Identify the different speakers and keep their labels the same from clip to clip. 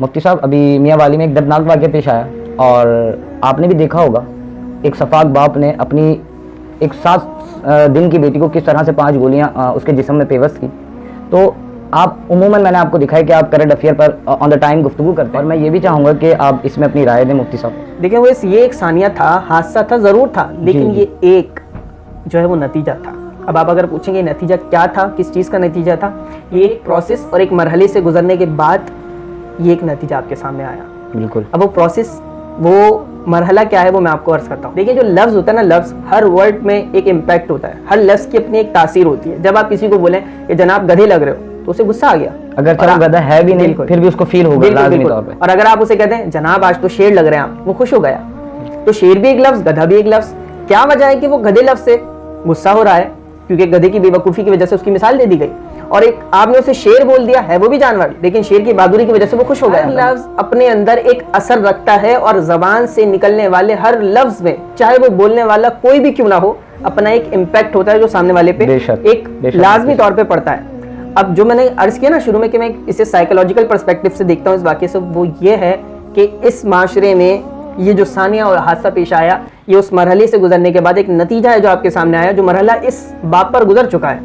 Speaker 1: مفتی صاحب، ابھی میاں والی میں ایک دردناک واقعہ پیش آیا اور آپ نے بھی دیکھا ہوگا، ایک شفاق باپ نے اپنی ایک 7 دن کی بیٹی کو کس طرح سے 5 گولیاں اس کے جسم میں پیوست کی. تو آپ عموماً میں نے آپ کو دکھا ہے کہ آپ current affair per on the time گفتگو کرتے ہیں، اور میں یہ بھی چاہوں گا کہ آپ اس میں اپنی رائے دیں مفتی صاحب.
Speaker 2: دیکھیں وہ یہ ایک ثانیہ تھا، حادثہ تھا، ضرور تھا، لیکن یہ ایک جو ہے وہ نتیجہ تھا. اب آپ اگر پوچھیں گے نتیجہ کیا تھا، کس چیز کا نتیجہ تھا، یہ ایک پروسیس اور ایک مرحلے سے گزرنے کے بعد یہ ایک نتیجہ آپ کے سامنے آیا.
Speaker 1: بالکل.
Speaker 2: اب وہ پروسیس، وہ مرحلہ کیا ہے وہ میں آپ کو عرض کرتا ہوں. دیکھیں جو لفظ ہوتا ہے نا، لفظ ہر ورڈ میں ایک امپیکٹ ہوتا ہے، ہر لفظ کی اپنی ایک تاثیر ہوتی ہے. جب آپ کسی کو بولیں کہ جناب گدھے لگ رہے ہو تو اسے غصہ آ گیا،
Speaker 1: اگر چلو گدھا ہے بھی نہیں پھر بھی اس کو فیل ہوگا لازمی طور پہ.
Speaker 2: اور اگر آپ اسے کہتے ہیں جناب آج تو شیر لگ رہے ہیں آپ، وہ خوش ہو گیا. تو شیر بھی ایک لفظ، گدھا بھی ایک لفظ. کیا وجہ ہے کہ وہ گدھے لفظ سے غصہ ہو رہا ہے؟ کیونکہ گدھے کی بے وقوفی کی وجہ سے اس کی مثال دے دی گئی. اور ایک آپ نے اسے شیر بول دیا ہے، وہ بھی جانور، لیکن شیر کی بہادری کی وجہ سے وہ خوش ہو گیا. لفظ اپنے اندر ایک اثر رکھتا ہے، اور زبان سے نکلنے والے ہر لفظ میں چاہے وہ بولنے والا کوئی بھی کیوں نہ ہو، اپنا ایک امپیکٹ ہوتا ہے جو سامنے والے پہ ایک لازمی طور پہ پڑتا ہے. اب جو میں نے عرض کیا نا شروع میں کہ میں اسے سائیکولوجیکل پرسپیکٹو سے دیکھتا ہوں اس واقعے سے، وہ یہ ہے کہ اس معاشرے میں یہ جو ثانیہ اور حادثہ پیش آیا، یہ اس مرحلے سے گزرنے کے بعد ایک نتیجہ ہے جو آپ کے سامنے آیا، جو مرحلہ اس باپ پر گزر چکا ہے.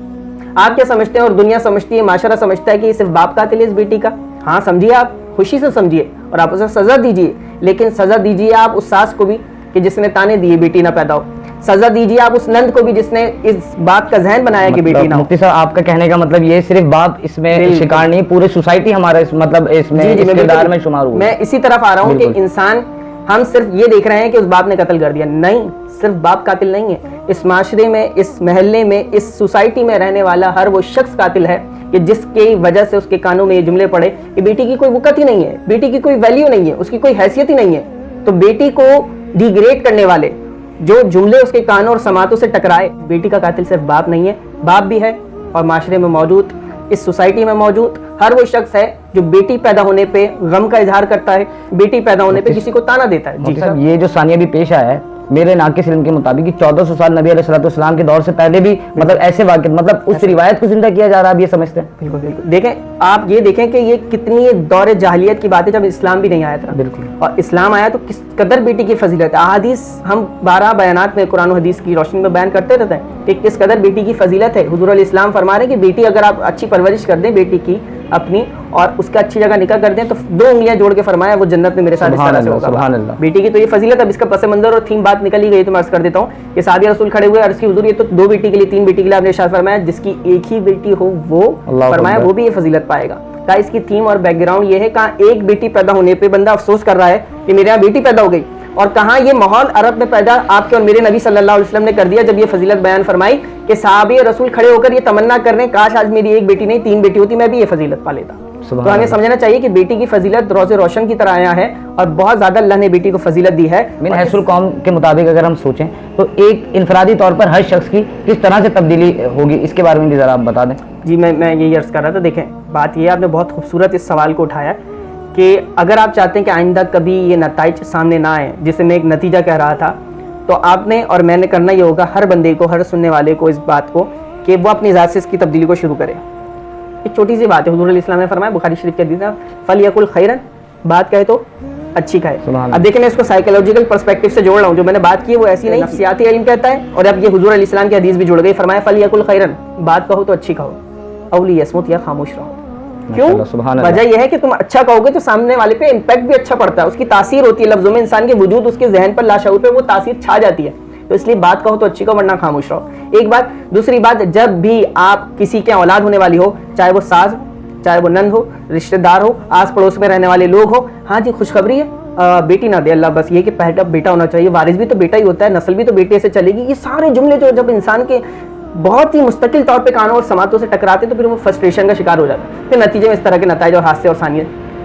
Speaker 2: آپ کیا سمجھتے ہیں اور دنیا سمجھتی ہے، معاشرہ سمجھتا ہے کہ یہ صرف باپ قاتل ہے اس بیٹی کا؟ ہاں سمجھیے، آپ خوشی سے سمجھیے اور آپ اسے سزا دیجیے، لیکن سزا دیجیے آپ اس ساس کو بھی کہ جس نے تانے دیے بیٹی نہ پیدا ہو. سزا دیجیے آپ اس نند کو بھی جس نے اس بات کا ذہن بنایا کہ بیٹی نہ ہو.
Speaker 1: مفتی صاحب آپ کا کہنے کا مطلب یہ صرف باپ اس میں شکار نہیں، پورے سوسائٹی ہمارا مطلب اس میں کردار میں شمار ہوا.
Speaker 2: میں اسی طرف آ رہا ہوں کہ انسان، ہم صرف یہ دیکھ رہے ہیں کہ اس باپ نے قتل کر دیا. نہیں، صرف باپ قاتل نہیں ہے. اس معاشرے میں، اس محلے میں، اس سوسائٹی میں رہنے والا ہر وہ شخص قاتل ہے کہ جس کی وجہ سے اس کے کانوں میں یہ جملے پڑے کہ بیٹی کی کوئی وقت ہی نہیں ہے، بیٹی کی کوئی ویلیو نہیں ہے، اس کی کوئی حیثیت ہی نہیں ہے. تو بیٹی کو ڈیگریڈ کرنے والے جو جملے اس کے کانوں اور سماعتوں سے ٹکرائے، بیٹی کا قاتل صرف باپ نہیں ہے، باپ بھی ہے. اور معاشرے میں موجود، اس سوسائٹی میں موجود ہر وہ شخص ہے جو بیٹی پیدا ہونے پہ غم کا اظہار کرتا ہے، بیٹی پیدا ہونے پہ کسی کو تانا دیتا ہے.
Speaker 1: جی صاحب، یہ جو ثانیہ بھی پیش آیا ہے میرے ناقص علم کے مطابق 1400 سال نبی علیہ الصلوۃ والسلام کے دور سے پہلے بھی مطلب ایسے واقع مطلب اس روایت کو زندہ کیا جا رہا ہے، آپ یہ سمجھتے ہیں؟
Speaker 2: بالکل بالکل. دیکھیں آپ یہ دیکھیں کہ یہ کتنی دور جاہلیت کی بات ہے جب اسلام بھی نہیں آیا تھا.
Speaker 1: بالکل.
Speaker 2: اور اسلام آیا تو کس قدر بیٹی کی فضیلت ہے. احادیث ہم 12 بیانات میں قرآن و حدیث کی روشنی میں بیان کرتے رہتے ہیں کہ کس قدر بیٹی کی فضیلت ہے. حضور علیہ السلام فرما رہے ہیں کہ بیٹی اگر آپ اچھی پرورش کر دیں بیٹی کی اپنی، اور اس کا اچھی جگہ نکاح کر دیں تو 2 انگلیاں جوڑ کے فرمایا وہ جنت میں میرے ساتھ اس طرح سے ہوگا.
Speaker 1: سبحان اللہ.
Speaker 2: بیٹی کی تو یہ فضیلت. اب اس کا پس منظر اور تھیم بات نکل ہی گئی تو میں عرض کر دیتا ہوں کہ صحابی رسول کھڑے ہوئے، عرض کی حضور یہ تو 2 بیٹی کے لیے 3 بیٹی کے لیے آپ نے ارشاد فرمایا، جس کی ایک ہی بیٹی ہو وہ فرمایا وہ بھی یہ فضیلت پائے گا. کہا اس کی تھیم اور بیک گراؤنڈ یہ ہے، کہاں ایک بیٹی پیدا ہونے پہ بندہ افسوس کر رہا ہے کہ میرے یہاں بیٹی پیدا ہو گئی، اور کہاں یہ ماحول عرب میں پیدا آپ کے اور میرے نبی صلی اللہ علیہ وسلم نے کر دیا جب یہ فضیلت بیان فرمائی کہ صحابی رسول کھڑے ہو کر یہ تمنا کر رہے ہیں کاش آج میری ایک بیٹی نہیں 3 بیٹی ہوتی، میں بھی یہ فضیلت پا لیتا. تو ہمیں سمجھنا چاہیے کہ بیٹی کی فضیلت روز روشن کی طرح آیا ہے، اور بہت زیادہ اللہ نے بیٹی کو فضیلت دی ہے.
Speaker 1: من حیث القوم کے مطابق اگر ہم سوچیں تو ایک انفرادی طور پر ہر شخص کی کس طرح سے تبدیلی ہوگی، اس کے بارے میں بھی ذرا آپ بتا دیں.
Speaker 2: جی میں یہی عرض کر رہا تھا. دیکھیں بات یہ آپ نے بہت خوبصورت اس سوال کو اٹھایا کہ اگر آپ چاہتے ہیں کہ آئندہ کبھی یہ نتائج سامنے نہ آئیں جسے میں ایک نتیجہ کہہ رہا تھا، تو آپ نے اور میں نے کرنا یہ ہوگا ہر بندے کو، ہر سننے والے کو اس بات کو کہ وہ اپنی ذات سے اس کی تبدیلی کو شروع کرے. ایک چھوٹی سی بات ہے، حضور علیہ السلام نے فرمایا بخاری شریف کے حدیث ہے فَلْيَقُلْ خَيْرًا، بات کہے تو اچھی کہے. اب دیکھیں میں اس کو سائیکولوجیکل پرسپیکٹو سے جوڑ رہا ہوں، جو میں نے بات کی ہے وہ ایسی نہیں نفسیاتی علم کہتا ہے، اور اب یہ حضور علیہ السلام کی حدیث بھی جڑ گئی. فرمایا فَلْيَقُلْ خَيْرًا، بات کہو تو اچھی کہو، اَوْ لِيَصْمُتْ، یا خاموش رہو. کیوں؟ وجہ یہ ہے کہ تم اچھا کہو گے تو سامنے والے پہ امپیکٹ بھی اچھا پڑتا ہے، اس کی تاثیر ہوتی ہے لفظوں میں، انسان کے وجود اس کے ذہن پر لاشعور پہ وہ تاثیر چھا جاتی ہے. تو اس لیے بات کہو تو اچھی کہو ورنہ خاموش رہو. ایک بات. دوسری بات، جب بھی آپ کسی کے اولاد ہونے والی ہو، چاہے وہ ساز چاہے وہ نند ہو، رشتہ دار ہو، آس پڑوس میں رہنے والے لوگ ہو، ہاں جی خوشخبری ہے بیٹی نہ دے اللہ، بس یہ کہ پہلا بیٹا ہونا چاہیے، وارث بھی تو بیٹا ہی ہوتا ہے، نسل بھی تو بیٹے سے چلے گی. یہ سارے جملے جو جب انسان کے بہت ہی مستقل طور پہ کانوں اور سماعتوں سے ٹکراتے ہیں تو پھر وہ فرسٹریشن کا شکار ہو جاتا ہے. پھر نتیجے میں اس طرح کے نتائج اور حادثے اور ثانیے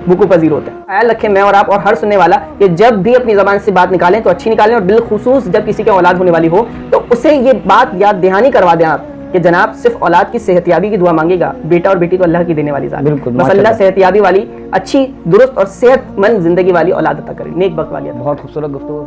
Speaker 2: وقوع پذیر ہوتے ہیں. خیال رکھیں میں اور آپ اور ہر سننے والا کہ جب بھی اپنی زبان سے بات نکالیں تو اچھی نکالیں، اور بالخصوص جب کسی کے اولاد ہونے والی ہو تو اسے یہ بات یاد دہانی کروا دیں آپ کہ جناب صرف اولاد کی صحت یابی کی دعا مانگے گا، بیٹا اور بیٹی تو اللہ کی دینے والی ذات ہے. بس اللہ صحت یابی والی اچھی درست اور صحت مند زندگی والی اولاد عطا کرے، نیک بخت والی.
Speaker 1: بہت خوبصورت گفتگو.